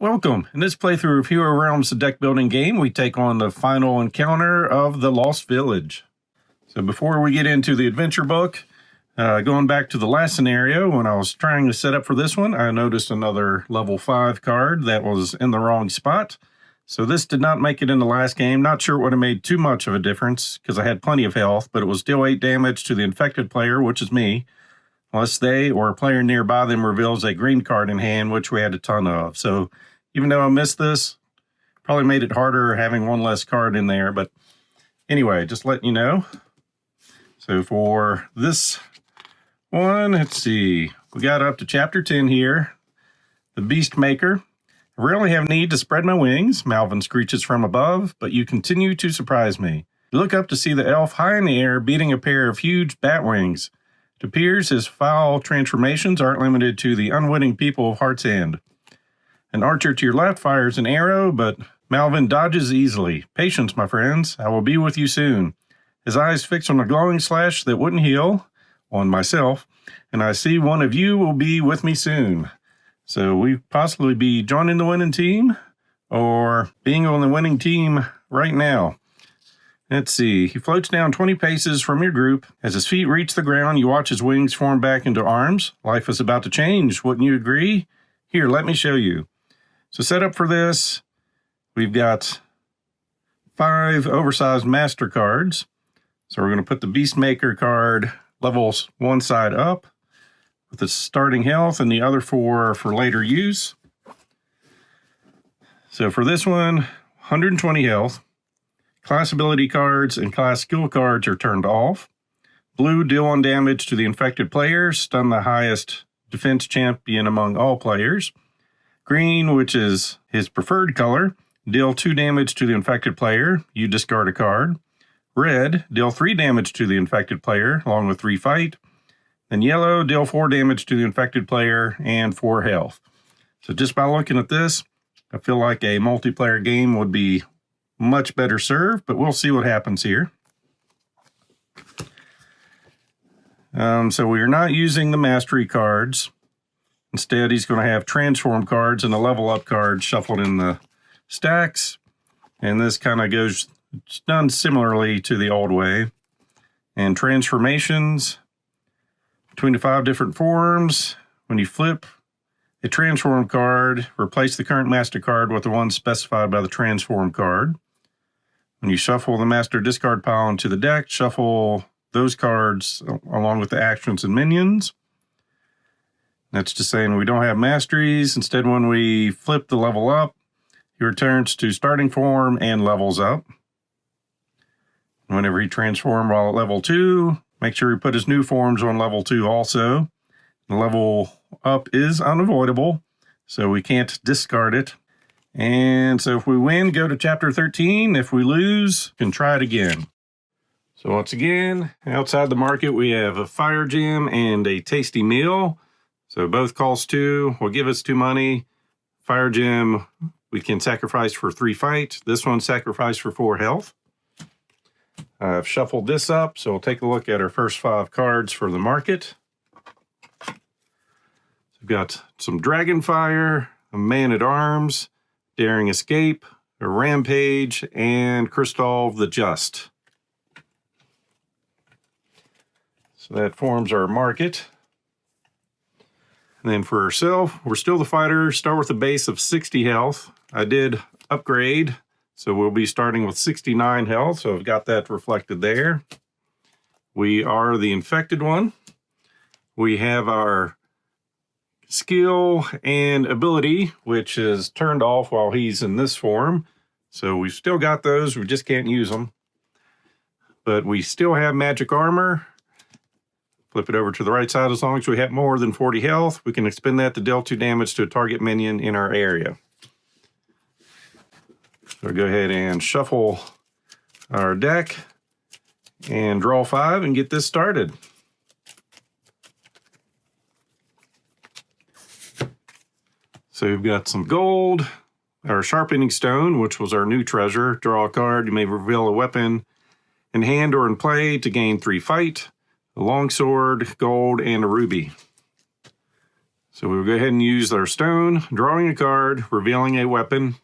Welcome. In this playthrough of Hero Realms, the deck building game, we take on the final encounter of the Lost Village. So before we get into the adventure book, going back to the last scenario, when I was trying to set up for this one, I noticed another level 5 card that was in the wrong spot. So this did not make it in the last game. Not sure it would have made too much of a difference because I had plenty of health, but it was still 8 damage to the infected player, which is me, unless they or a player nearby them reveals a green card in hand, which we had a ton of. So even though I missed this, probably made it harder having one less card in there. But anyway, just letting you know. So for this one, let's see. We got up to chapter 10 here. The Beast Maker. I rarely have need to spread my wings. Malvin screeches from above, but you continue to surprise me. You look up to see the elf high in the air beating a pair of huge bat wings. It appears his foul transformations aren't limited to the unwitting people of Heart's End. An archer to your left fires an arrow, but Malvin dodges easily. Patience, my friends. I will be with you soon. His eyes fix on a glowing slash that wouldn't heal, on myself, and I see one of you will be with me soon. So we possibly be joining the winning team, or being on the winning team right now. Let's see. He floats down 20 paces from your group. As his feet reach the ground, you watch his wings form back into arms. Life is about to change. Wouldn't you agree? Here, let me show you. So set up for this, we've got 5 oversized master cards. So we're going to put the Beast Maker card levels one side up with the starting health and the other 4 for later use. So for this one, 120 health. Class ability cards and class skill cards are turned off. Blue, deal 1 damage to the infected player, stun the highest defense champion among all players. Green, which is his preferred color, deal 2 damage to the infected player. You discard a card. Red, deal 3 damage to the infected player, along with 3 fight. Then yellow, deal 4 damage to the infected player and 4 health. So just by looking at this, I feel like a multiplayer game would be much better served, but we'll see what happens here. So we are not using the mastery cards. Instead, he's going to have transform cards and a level up card shuffled in the stacks. And this kind of goes, it's done similarly to the old way. And transformations between the 5 different forms. When you flip a transform card, replace the current master card with the one specified by the transform card. When you shuffle the master discard pile into the deck, shuffle those cards along with the actions and minions. That's just saying we don't have masteries. Instead, when we flip the level up, he returns to starting form and levels up. Whenever he transforms while at level 2, make sure he put his new forms on level 2 also. The level up is unavoidable, so we can't discard it. And so if we win, go to chapter 13. If we lose, can try it again. So once again, outside the market, we have a fire gem and a tasty meal. So both cost 2, will give us 2 money. Fire gem, we can sacrifice for 3 fight. This one sacrifice for 4 health. I've shuffled this up, so we'll take a look at our first 5 cards for the market. We've got some Dragonfire, a Man-at-Arms, Daring Escape, a Rampage, and Kristov the Just. So that forms our market. And then for ourselves, we're still the fighter. Start with a base of 60 health. I did upgrade, so we'll be starting with 69 health, so I've got that reflected there. We are the infected one. We have our skill and ability, which is turned off while he's in this form. So we've still got those, we just can't use them. But we still have magic armor. Flip it over to the right side. As long as we have more than 40 health, we can expend that to deal 2 damage to a target minion in our area. So we'll go ahead and shuffle our deck and draw 5 and get this started. So we've got some gold, our sharpening stone, which was our new treasure. Draw a card. You may reveal a weapon in hand or in play to gain 3 fight. A longsword, gold, and a ruby. So we'll go ahead and use our stone, drawing a card, revealing a weapon.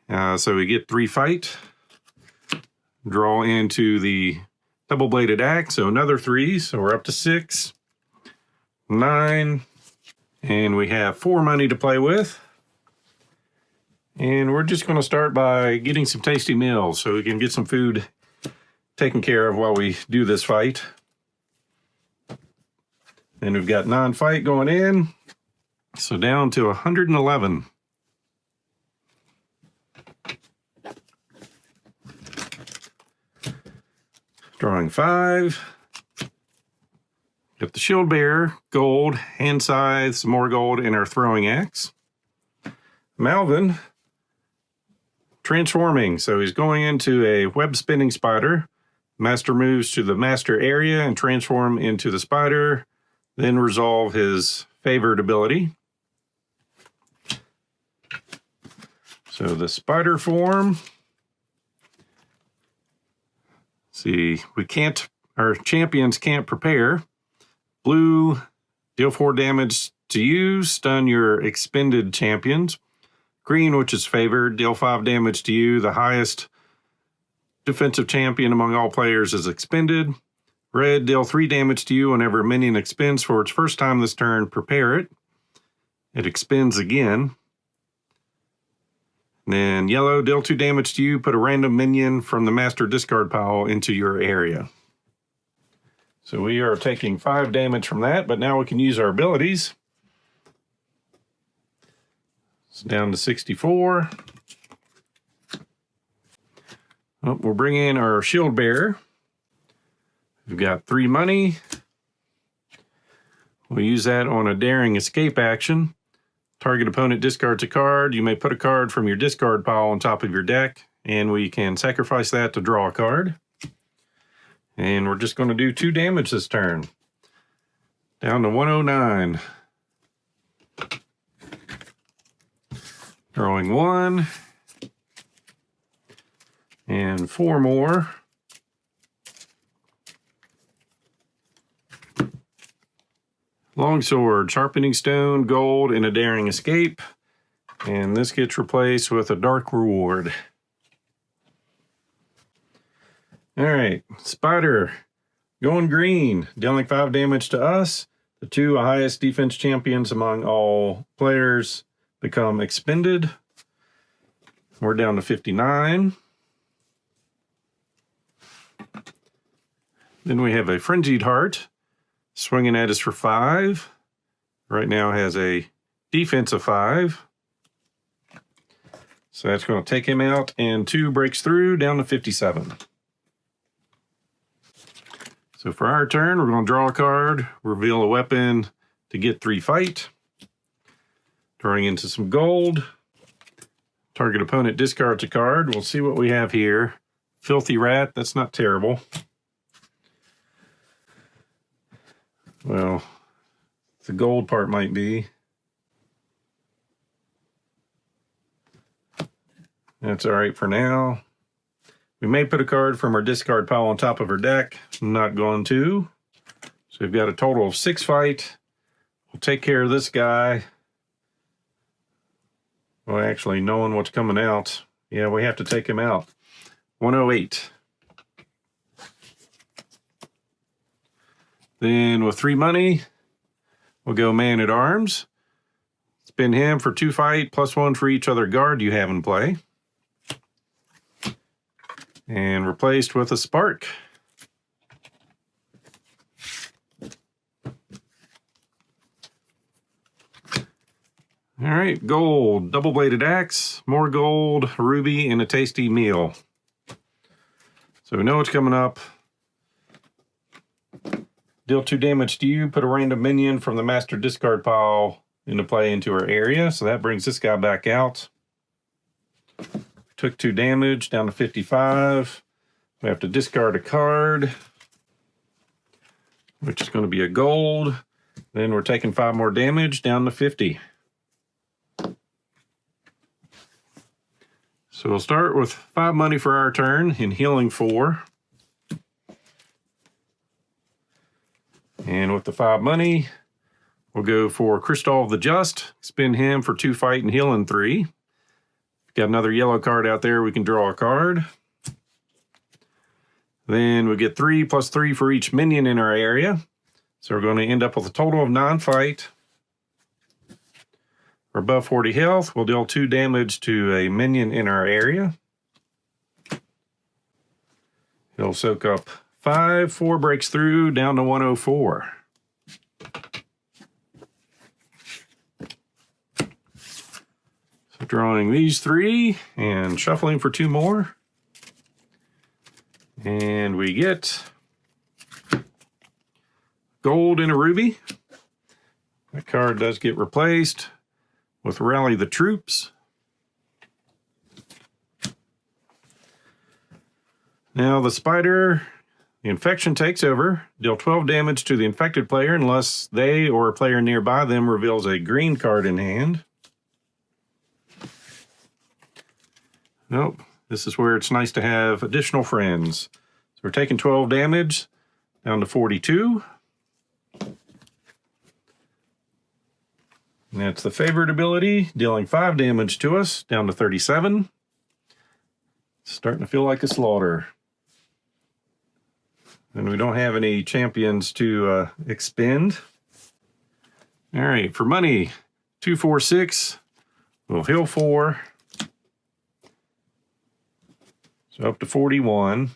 So we get 3 fight. Draw into the double-bladed axe, so another 3, so we're up to 6. 9. And we have 4 money to play with. And we're just going to start by getting some tasty meals so we can get some food taken care of while we do this fight. And we've got non-fight going in, so down to 111. Drawing 5. Got the shield bearer, gold, hand scythe, some more gold, and our throwing axe. Malvin, transforming, so he's going into a web spinning spider. Master moves to the master area and transform into the spider, then resolve his favored ability. So the spider form. See, our champions can't prepare. Blue, deal 4 damage to you, stun your expended champions. Green, which is favored, deal 5 damage to you. The highest defensive champion among all players is expended. Red, deal 3 damage to you whenever a minion expends for its first time this turn. Prepare it. It expends again. Then yellow, deal 2 damage to you. Put a random minion from the master discard pile into your area. So we are taking 5 damage from that, but now we can use our abilities. It's down to 64. Oh, we'll bring in our shield bearer. We've got 3 money. We'll use that on a daring escape action. Target opponent discards a card. You may put a card from your discard pile on top of your deck, and we can sacrifice that to draw a card. And we're just going to do 2 damage this turn. Down to 109. Drawing 1. And 4 more. Longsword, sharpening stone, gold, and a daring escape. And this gets replaced with a dark reward. All right, spider, going green, dealing 5 damage to us. The 2 highest defense champions among all players become expended. We're down to 59. Then we have a frenzied heart. Swinging at us for 5. Right now has a defense of 5. So that's going to take him out, and 2 breaks through, down to 57. So for our turn, we're going to draw a card, reveal a weapon to get 3 fight. Drawing into some gold. Target opponent discards a card. We'll see what we have here. Filthy rat, that's not terrible. Well, the gold part might be. That's all right for now. We may put a card from our discard pile on top of our deck. I'm not going to. So we've got a total of 6 fight. We'll take care of this guy. Well, actually, knowing what's coming out, yeah, we have to take him out. 108. Then with 3 money, we'll go man-at-arms. Spin him for 2 fight, +1 for each other guard you have in play. And replaced with a spark. All right, gold, double-bladed axe, more gold, ruby, and a tasty meal. So we know what's coming up. Deal 2 damage to you, put a random minion from the master discard pile into play into our area. So that brings this guy back out. Took 2 damage, down to 55. We have to discard a card, which is going to be a gold. Then we're taking 5 more damage, down to 50. So we'll start with 5 money for our turn and healing 4. And with the 5 money, We'll go for Crystal of the Just. Spin him for 2 fight and healing 3. Got another yellow card out there. We can draw a card. Then we get 3 plus 3 for each minion in our area. So we're going to end up with a total of 9 fight. We're above 40 health. We'll deal 2 damage to a minion in our area. He'll soak up 5. 4 breaks through, down to 104. So drawing these 3 and shuffling for 2 more. And we get gold and a ruby. That card does get replaced with Rally the Troops. Now the spider, the infection takes over. Deal 12 damage to the infected player unless they or a player nearby them reveals a green card in hand. Nope. This is where it's nice to have additional friends. So we're taking 12 damage, down to 42. And that's the favored ability, dealing 5 damage to us, down to 37. It's starting to feel like a slaughter. And we don't have any champions to expend. All right, for money, 2, 4, 6. We'll heal 4. So up to 41.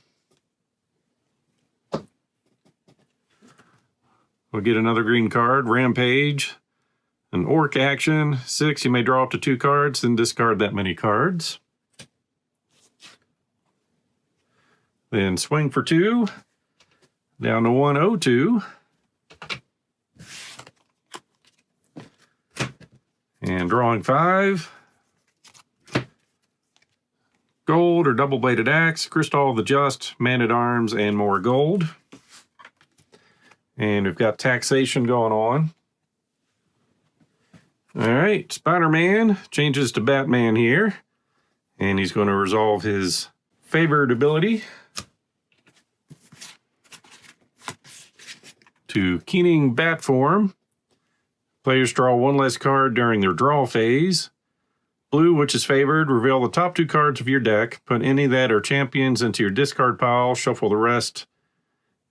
We'll get another green card, Rampage. An orc action, 6. You may draw up to 2 cards, then discard that many cards. Then swing for 2. Down to 102. And drawing 5. Gold or double-bladed axe, Crystal of the Just, Man-at-Arms, and more gold. And we've got taxation going on. All right, Spider-Man changes to Batman here. And he's going to resolve his favored ability to Keening Bat form. Players draw 1 less card during their draw phase. Blue, which is favored, reveal the top 2 cards of your deck. Put any that are champions into your discard pile. Shuffle the rest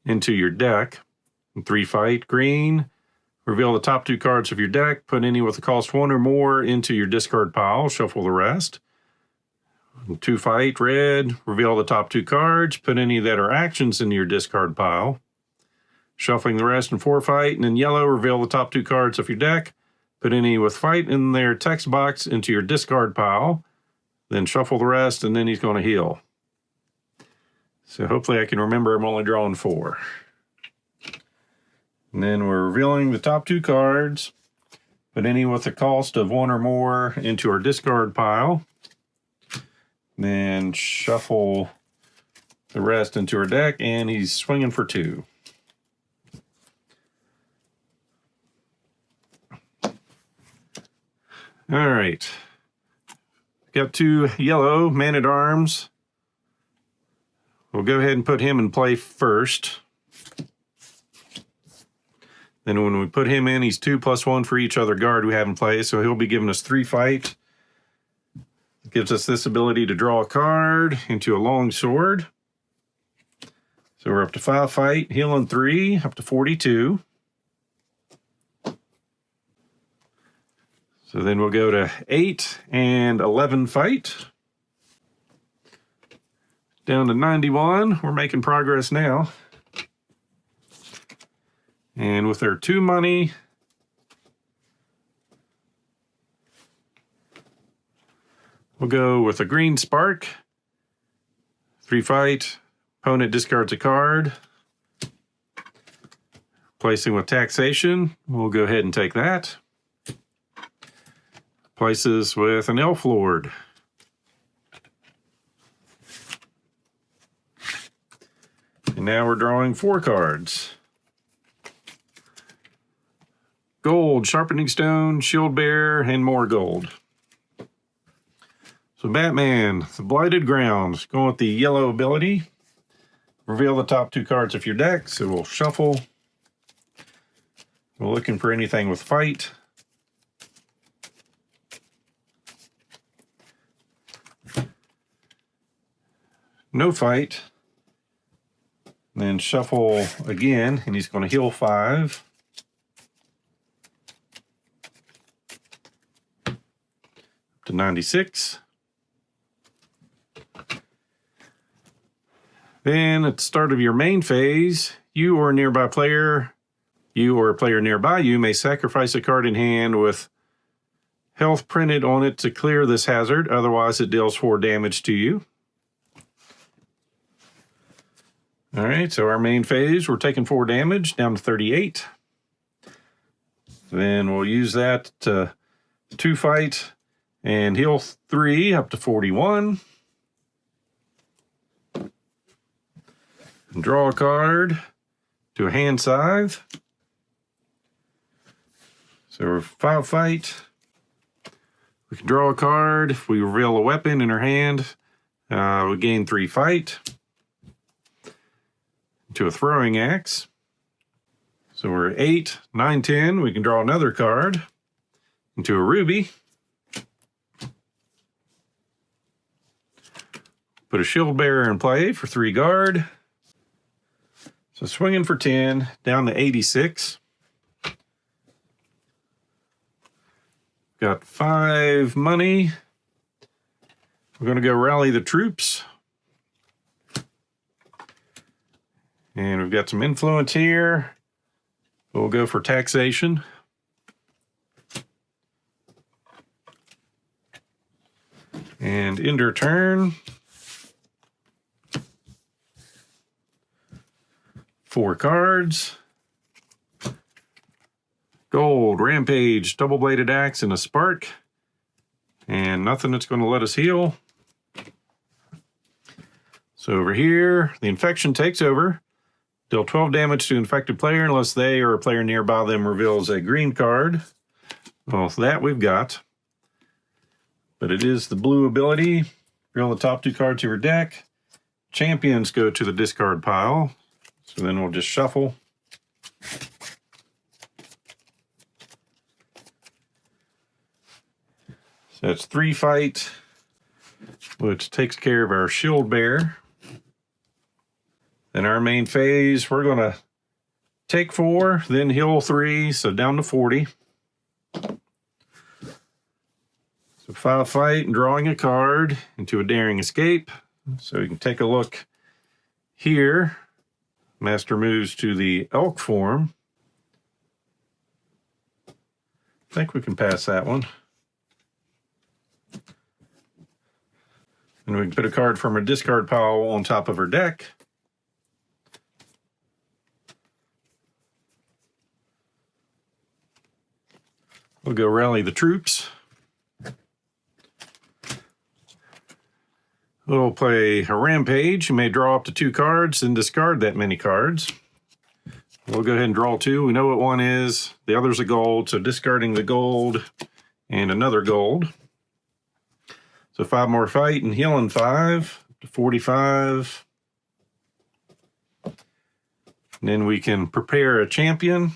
into your deck. 3 fight. Green, reveal the top 2 cards of your deck. Put any with a cost 1 or more into your discard pile. Shuffle the rest. 2 fight. Red, reveal the top 2 cards. Put any that are actions into your discard pile. Shuffling the rest in 4 fight. And in yellow, reveal the top 2 cards of your deck. Put any with fight in their text box into your discard pile. Then shuffle the rest, and then he's going to heal. So hopefully I can remember I'm only drawing 4. And then we're revealing the top 2 cards. Put any with a cost of 1 or more into our discard pile. Then shuffle the rest into our deck, and he's swinging for 2. All right. Got 2 yellow Man-at-Arms. We'll go ahead and put him in play first. Then when we put him in, he's 2 plus 1 for each other guard we have in play, so he'll be giving us 3 fight. It gives us this ability to draw a card into a long sword. So we're up to 5 fight, healing 3, up to 42. So then we'll go to 8 and 11 fight. Down to 91. We're making progress now. And with our 2 money, we'll go with a green spark. 3 fight. Opponent discards a card. Placing with taxation. We'll go ahead and take that. Places with an Elf Lord. And now we're drawing 4 cards. Gold, Sharpening Stone, Shield Bearer, and more gold. So Batman, the Blighted Ground, going with the yellow ability. Reveal the top 2 cards of your deck, so we'll shuffle. We're looking for anything with fight. No fight. Then shuffle again, and he's going to heal 5. Up to 96. Then at the start of your main phase, you or a nearby player, you or a player nearby you may sacrifice a card in hand with health printed on it to clear this hazard. Otherwise, it deals 4 damage to you. All right, so our main phase, we're taking 4 damage, down to 38. Then we'll use that to 2 fight and heal 3 up to 41. And draw a card to a hand scythe. So we're 5 fight. We can draw a card. If we reveal a weapon in our hand, we gain 3 fight. To a throwing axe. So we're 8, 9, 10. We can draw another card into a ruby. Put a shield bearer in play for 3 guard. So swinging for 10, down to 86. Got 5 money. We're going to go rally the troops. And we've got some influence here. We'll go for taxation. And end our turn. 4 cards. Gold, Rampage, Double-Bladed Axe, and a Spark. And nothing that's going to let us heal. So over here, the infection takes over. Deal 12 damage to infected player unless they or a player nearby them reveals a green card. Well, that we've got. But it is the blue ability. Reveal the top 2 cards of your deck. Champions go to the discard pile. So then we'll just shuffle. So that's 3 fight, which takes care of our shield bearer. In our main phase, we're going to take 4, then heal 3, so down to 40. So 5 fight and drawing a card into a daring escape. So you can take a look here. Master moves to the elk form. I think we can pass that one. And we can put a card from our discard pile on top of our deck. We'll go rally the troops. We'll play a Rampage. You may draw up to 2 cards and discard that many cards. We'll go ahead and draw 2. We know what one is. The other's a gold, so discarding the gold and another gold. So 5 more fight and healing 5 to 45. And then we can prepare a champion.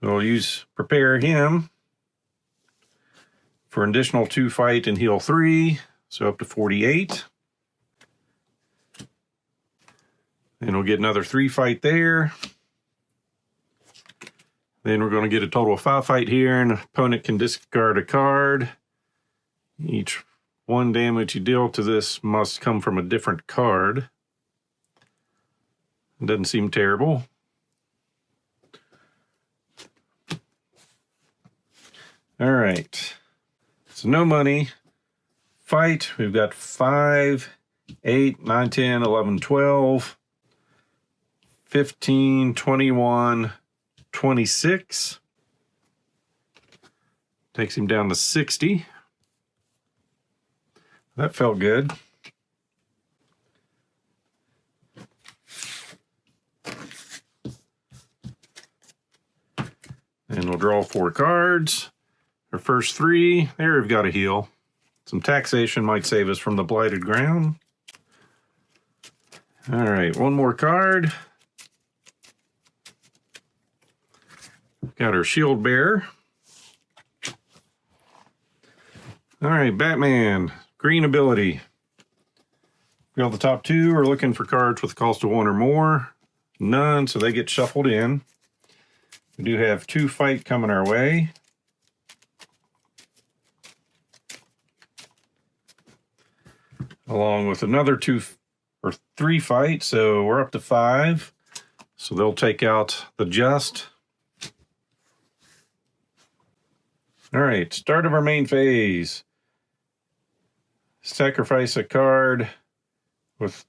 We'll prepare him for an additional 2 fight and heal 3, so up to 48. Then we'll get another 3 fight there. Then we're going to get a total of 5 fight here, and the opponent can discard a card. Each 1 damage you deal to this must come from a different card. It doesn't seem terrible. All right, so no money. Fight, we've got 5, 8, 9, 10, 11, 12, 15, 21, 26. Takes him down to 60. That felt good. And we'll draw 4 cards. Our first 3, there we've got a heal. Some taxation might save us from the blighted ground. All right, 1 more card. Got our shield bearer. All right, Batman, green ability. We got the top two are looking for cards with a cost of 1 or more. None, so they get shuffled in. We do have 2 fight coming our way. Along with another 2 or 3 fight, so we're up to 5. So they'll take out the just. All right, start of our main phase. Sacrifice a card with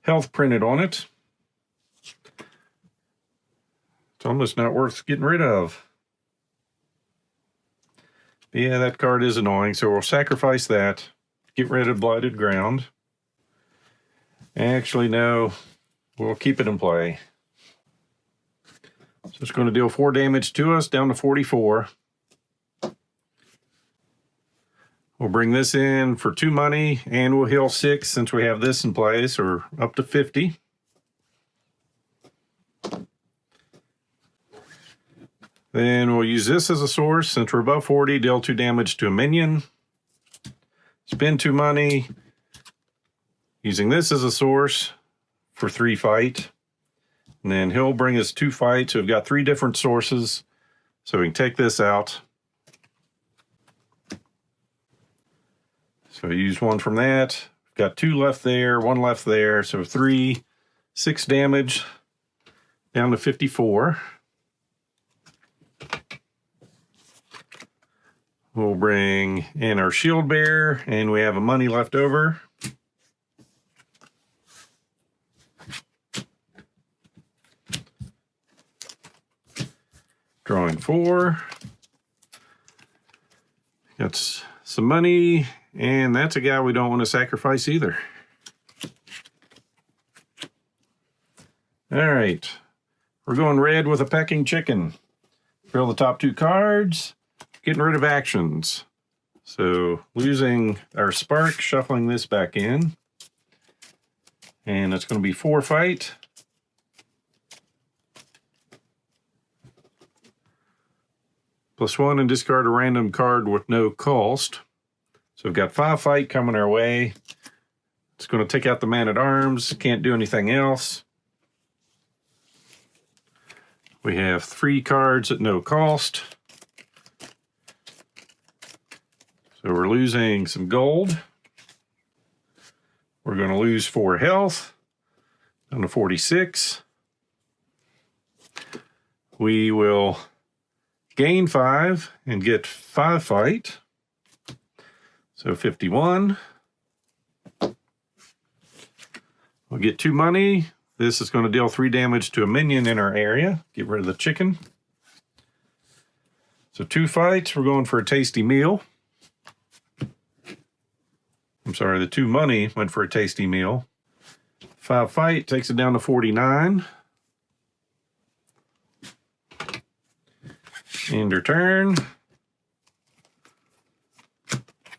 health printed on it. It's almost not worth getting rid of. Yeah, that card is annoying, so we'll sacrifice that. Get rid of Blighted Ground. Actually, no, we'll keep it in play. So it's going to deal 4 damage to us, down to 44. We'll bring this in for 2 money, and we'll heal 6 since we have this in place, or up to 50. Then we'll use this as a source. Since we're above 40, deal 2 damage to a minion. Spend 2 money, using this as a source for 3 fight. And then he'll bring us 2 fights. So we've got 3 different sources. So we can take this out. So use 1 from that. Got 2 left there, 1 left there. So 3, 6 damage, down to 54. We'll bring in our shield bearer, and we have a money left over. Drawing 4. Got some money, and that's a guy we don't want to sacrifice either. All right, we're going red with a pecking chicken. Fill the top 2 cards. Getting rid of actions. So losing our spark, shuffling this back in. And it's going to be 4 fight. +1 and discard a random card with no cost. So we've got 5 fight coming our way. It's going to take out the Man-at-Arms. Can't do anything else. We have 3 cards at no cost. So we're losing some gold. We're going to lose 4 health, down to 46. We will gain 5 and get 5 fight. So 51. We'll get 2 money. This is going to deal 3 damage to a minion in our area. Get rid of the chicken. So 2 fights. We're going for a tasty meal. I'm sorry, the 2 money went for a tasty meal. 5 fight takes it down to 49. End your turn.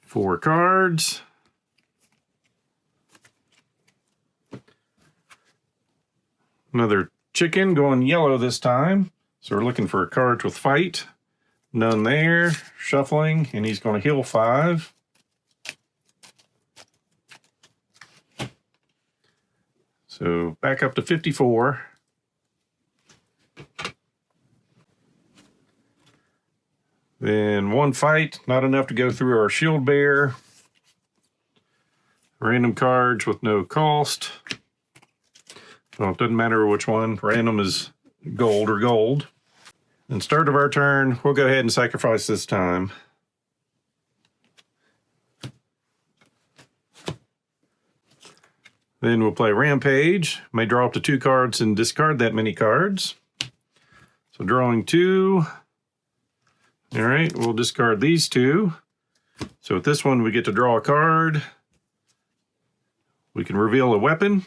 4 cards. Another chicken going yellow this time. So we're looking for cards with fight. None there. Shuffling, and he's going to heal 5. So back up to 54. Then 1 fight, not enough to go through our shield bear. Random cards with no cost. Well, it doesn't matter which one. Random is gold or gold. And start of our turn, we'll go ahead and sacrifice this time. Then we'll play Rampage. May draw up to 2 cards and discard that many cards. So drawing 2. All right, we'll discard these 2. So with this one, we get to draw a card. We can reveal a weapon.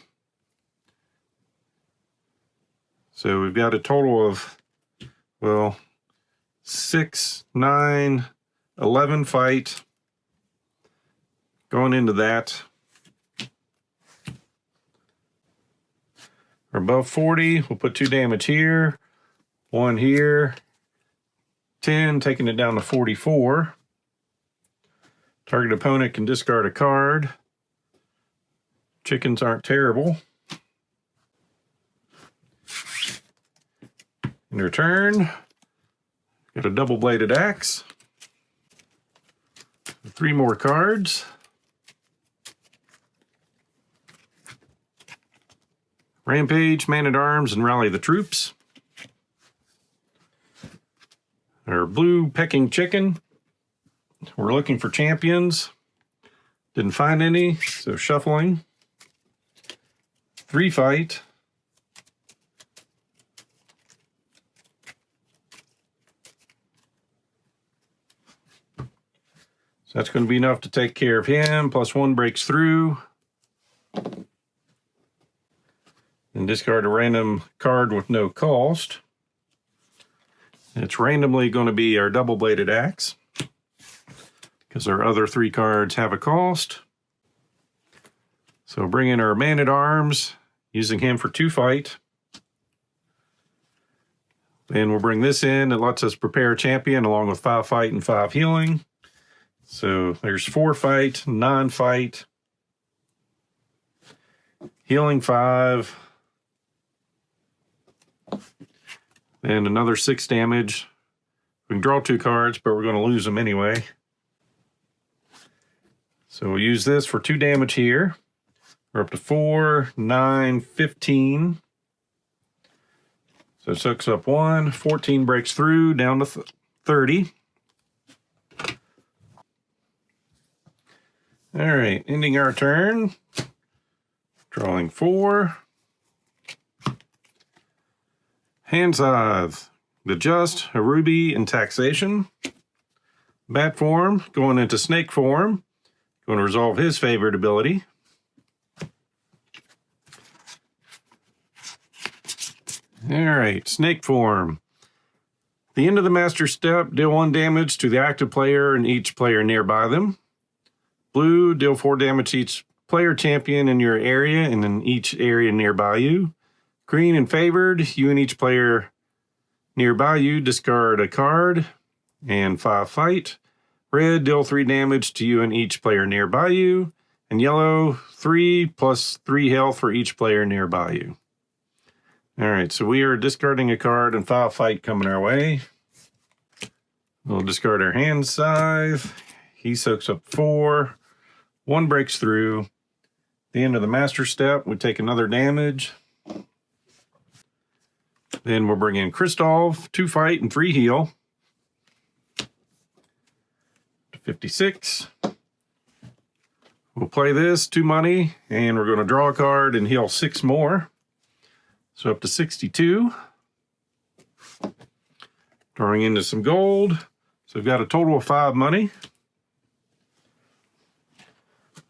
So we've got a total of, well, 6, 9, 11 fight. Going into that. We're above 40, we'll put 2 damage here, 1 here, 10, taking it down to 44. Target opponent can discard a card. Chickens aren't terrible. In return, got a double-bladed axe. 3 more cards. Rampage, Man-at-Arms, and Rally the Troops. Our blue pecking chicken. We're looking for champions. Didn't find any, so shuffling. 3 fight. So that's going to be enough to take care of him. +1 breaks through. And discard a random card with no cost. It's randomly going to be our double-bladed axe, because our other 3 cards have a cost. So bring in our Man-at-Arms, using him for 2 fight. Then we'll bring this in. It lets us prepare a champion along with 5 fight and 5 healing. So there's 4 fight, 9 fight, healing 5, and another 6 damage. We can draw 2 cards, but we're going to lose them anyway. So we'll use this for 2 damage here. We're up to 4, 9, 15. So it soaks up 1, 14 breaks through, down to 30. All right, ending our turn. Drawing 4. Hand Scythe, the Just, a Ruby, and Taxation. Bat form, going into Snake form. Going to resolve his favorite ability. All right, Snake form. At the end of the master step, deal 1 damage to the active player and each player nearby them. Blue, deal 4 damage to each player champion in your area and in each area nearby you. Green and favored, you and each player nearby you discard a card and 5 fight. Red, deal 3 damage to you and each player nearby you. And yellow, 3 + 3 health for each player nearby you. All right, so we are discarding a card and 5 fight coming our way. We'll discard our Hand Scythe. He soaks up 4. 1 breaks through. The end of the master step, we take another damage. Then we'll bring in Kristoff, 2 fight and 3 heal. 56. We'll play this, 2 money, and we're going to draw a card and heal 6 more. So up to 62. Drawing into some gold. So we've got a total of 5 money.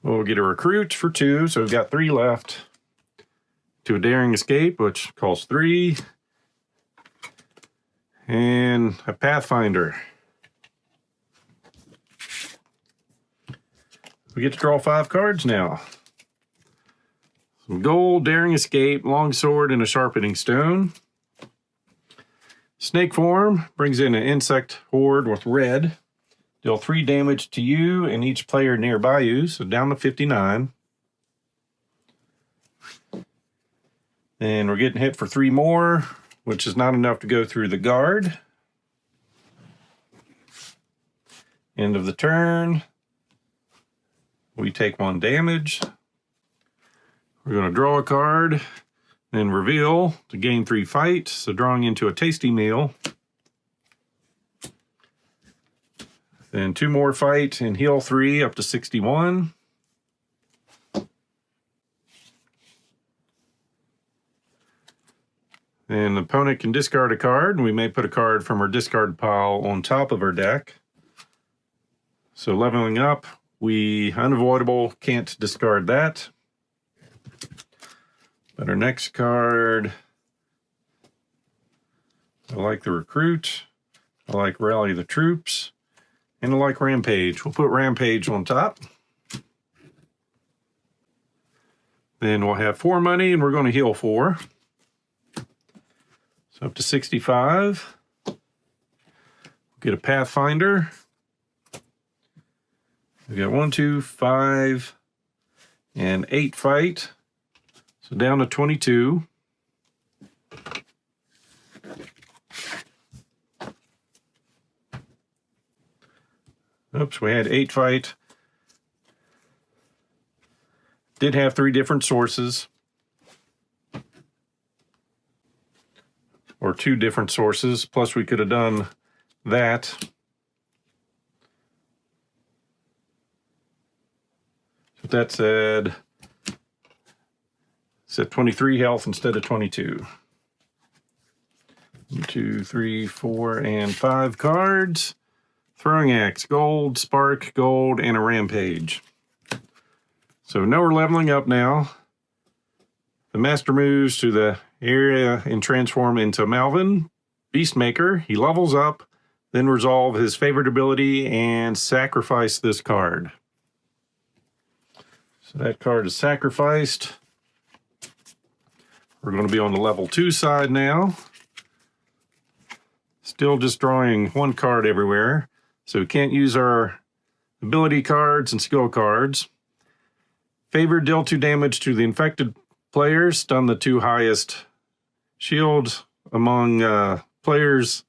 We'll get a recruit for 2, so we've got 3 left. To a daring escape, which costs 3. And a pathfinder. We get to draw 5 cards now. Some gold, daring escape, longsword, and a sharpening stone. Snake form brings in an insect horde with red. Deal 3 damage to you and each player nearby you, so down to 59. And we're getting hit for 3 more, which is not enough to go through the guard. End of the turn. We take 1 damage. We're going to draw a card, then reveal to gain 3 fight, so drawing into a tasty meal. Then 2 more fight and heal 3 up to 61. And the opponent can discard a card, and we may put a card from our discard pile on top of our deck. So leveling up, we unavoidable can't discard that. But our next card, I like the Recruit, I like Rally the Troops, and I like Rampage. We'll put Rampage on top. Then we'll have 4 money, and we're going to heal 4. So up to 65. We've Get a Pathfinder. We got 1, 2, 5, and 8 fight. So down to 22. Oops, we had 8 fight. Did have 3 different sources. Or 2 different sources, plus we could have done that. So that said 23 health instead of 22. 1, 2, 3, 4, and 5 cards. Throwing axe, gold, spark, gold, and a rampage. So now we're leveling up now. The master moves to the area and transform into Malvin, Beastmaker. He levels up, then resolve his favorite ability and sacrifice this card. So that card is sacrificed. We're going to be on the level 2 side now. Still just drawing 1 card everywhere. So we can't use our ability cards and skill cards. Favor, deal 2 damage to the infected players. Stun the 2 highest shields among players.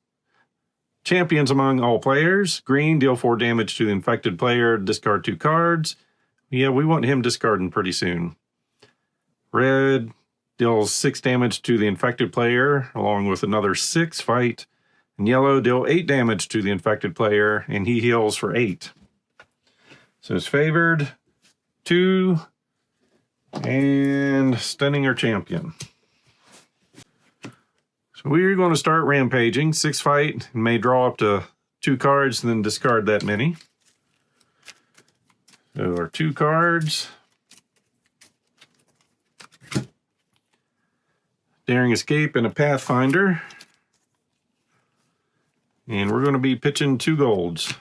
Champions among all players. Green, deal 4 damage to the infected player. Discard 2 cards. Yeah, we want him discarding pretty soon. Red, deals 6 damage to the infected player, along with another 6 fight. And yellow, deal 8 damage to the infected player, and he heals for 8. So it's favored, 2, and stunning our champion. So we're going to start rampaging. 6 fight, and may draw up to 2 cards, and then discard that many. So our 2 cards. Daring Escape and a Pathfinder. And we're going to be pitching 2 golds.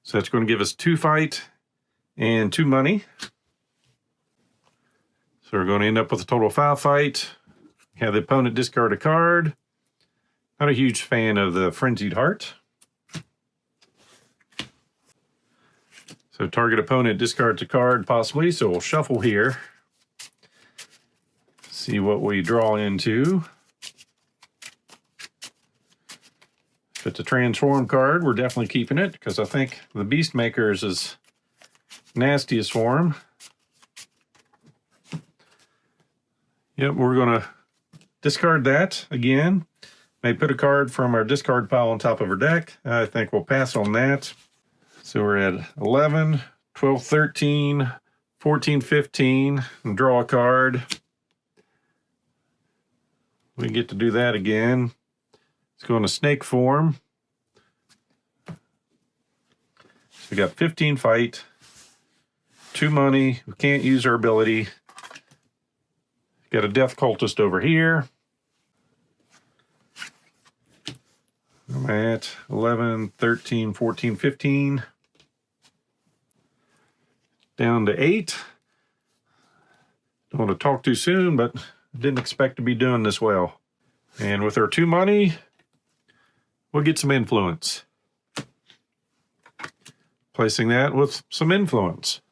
So that's going to give us 2 fight and 2 money. So we're going to end up with a total of 5 fight. Have the opponent discard a card. Not a huge fan of the Frenzied Heart. So target opponent discards a card possibly. So we'll shuffle here. See what we draw into. If it's a transform card, we're definitely keeping it because I think the Beastmaker is his nastiest form. Yep, we're going to discard that again. May put a card from our discard pile on top of our deck. I think we'll pass on that. So we're at 11, 12, 13, 14, 15, and draw a card. We get to do that again. Let's go into snake form. So we got 15 fight, 2 money. We can't use our ability. Got a death cultist over here. I'm at 11, 13, 14, 15. Down to 8. Don't want to talk too soon, but didn't expect to be doing this well. And with our 2 money, we'll get some influence. Placing that with some influence.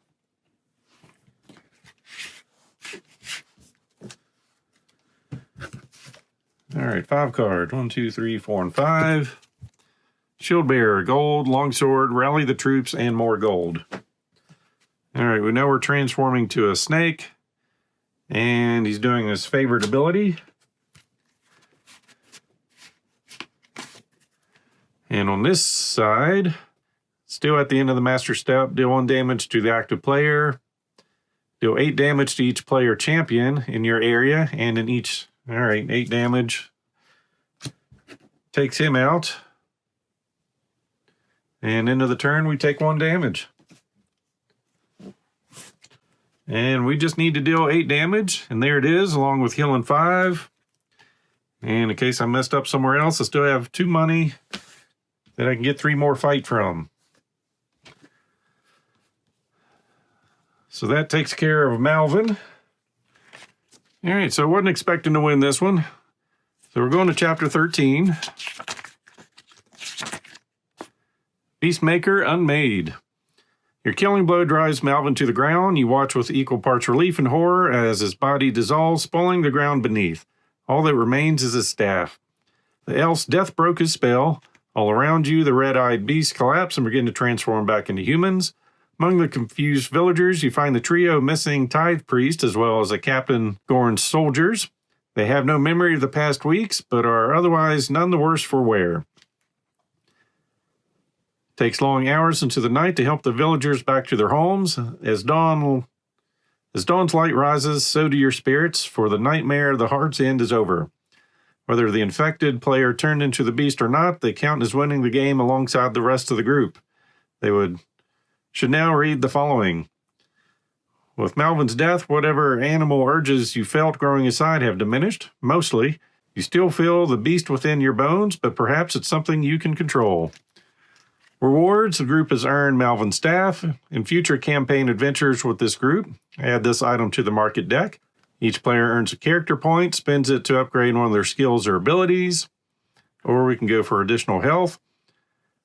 All right, 5 cards. 1, 2, 3, 4, and 5. Shield Bearer, gold, longsword, rally the troops, and more gold. All right, we know we're transforming to a snake, and he's doing his favorite ability. And on this side, still at the end of the master step, deal 1 damage to the active player. Deal 8 damage to each player champion in your area and in each. All right, 8 damage. Takes him out. And into the turn, we take 1 damage. And we just need to deal 8 damage. And there it is, along with healing 5. And in case I messed up somewhere else, I still have 2 money that I can get 3 more fight from. So that takes care of Malvin. All right, so I wasn't expecting to win this one. So we're going to chapter 13. Beastmaker Unmade. Your killing blow drives Malvin to the ground. You watch with equal parts relief and horror as his body dissolves, spoiling the ground beneath. All that remains is his staff. The elf's death broke his spell. All around you, the red-eyed beasts collapse and begin to transform back into humans. Among the confused villagers, you find the trio missing tithe priest as well as a Captain Gorn's soldiers. They have no memory of the past weeks, but are otherwise none the worse for wear. It takes long hours into the night to help the villagers back to their homes. As dawn's light rises, so do your spirits, for the nightmare of the Heart's End is over. Whether the infected player turned into the beast or not, they count as winning the game alongside the rest of the group. They should now read the following. With Malvin's death, whatever animal urges you felt growing inside have diminished, mostly. You still feel the beast within your bones, but perhaps it's something you can control. Rewards: the group has earned Malvin's staff. In future campaign adventures with this group, add this item to the market deck. Each player earns a character point, spends it to upgrade one of their skills or abilities, or we can go for additional health.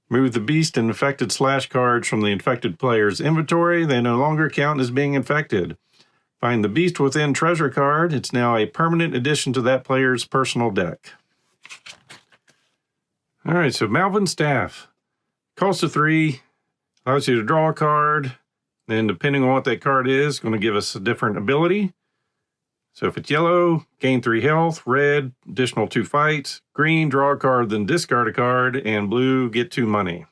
Move the beast and infected slash cards from the infected player's inventory. They no longer count as being infected. Find the beast within treasure card. It's now a permanent addition to that player's personal deck. All right, so Malvin's staff. Cost of 3, allows you to draw a card. Then depending on what that card is, going to give us a different ability. So if it's yellow, gain 3 health, red, additional 2 fights, green, draw a card, then discard a card, and blue, get 2 money.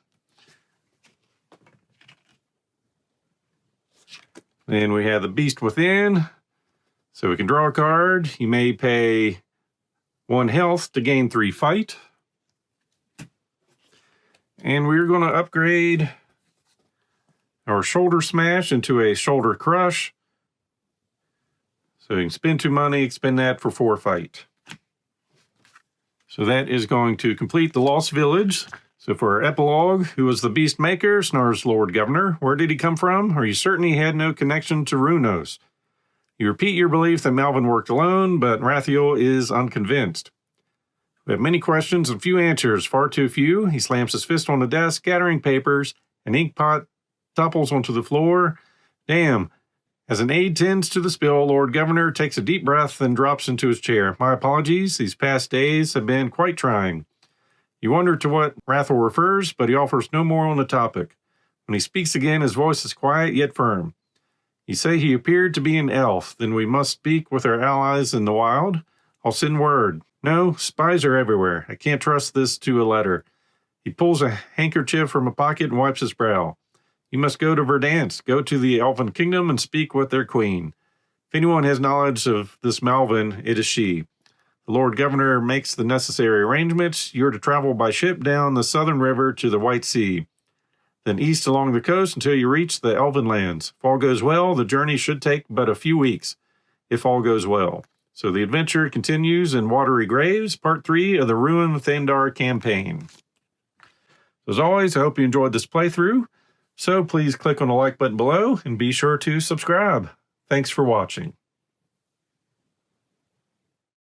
Then we have the beast within. So we can draw a card. You may pay 1 health to gain 3 fight. And we're going to upgrade our shoulder smash into a shoulder crush. So you can spend 2 money, expend that for 4 fight. So that is going to complete the Lost Village. So for our epilogue, who was the beast maker? Snarls Lord Governor. Where did he come from? Are you certain he had no connection to Runos? You repeat your belief that Malvin worked alone, but Rathiel is unconvinced. We have many questions and few answers, far too few. He slams his fist on the desk, scattering papers. An ink pot topples onto the floor. Damn. As an aide tends to the spill, Lord Governor takes a deep breath and drops into his chair. My apologies. These past days have been quite trying. You wonder to what Rathiel refers, but he offers no more on the topic. When he speaks again, his voice is quiet yet firm. You say he appeared to be an elf. Then we must speak with our allies in the wild. I'll send word. No, spies are everywhere. I can't trust this to a letter. He pulls a handkerchief from a pocket and wipes his brow. You must go to Verdance, go to the Elven Kingdom and speak with their queen. If anyone has knowledge of this Malvin, it is she. The Lord Governor makes the necessary arrangements. You are to travel by ship down the southern river to the White Sea, then east along the coast until you reach the Elven lands. If all goes well, the journey should take but a few weeks, if all goes well. So the adventure continues in Watery Graves, Part 3 of the Ruin Thandar campaign. As always, I hope you enjoyed this playthrough. So please click on the like button below and be sure to subscribe. Thanks for watching.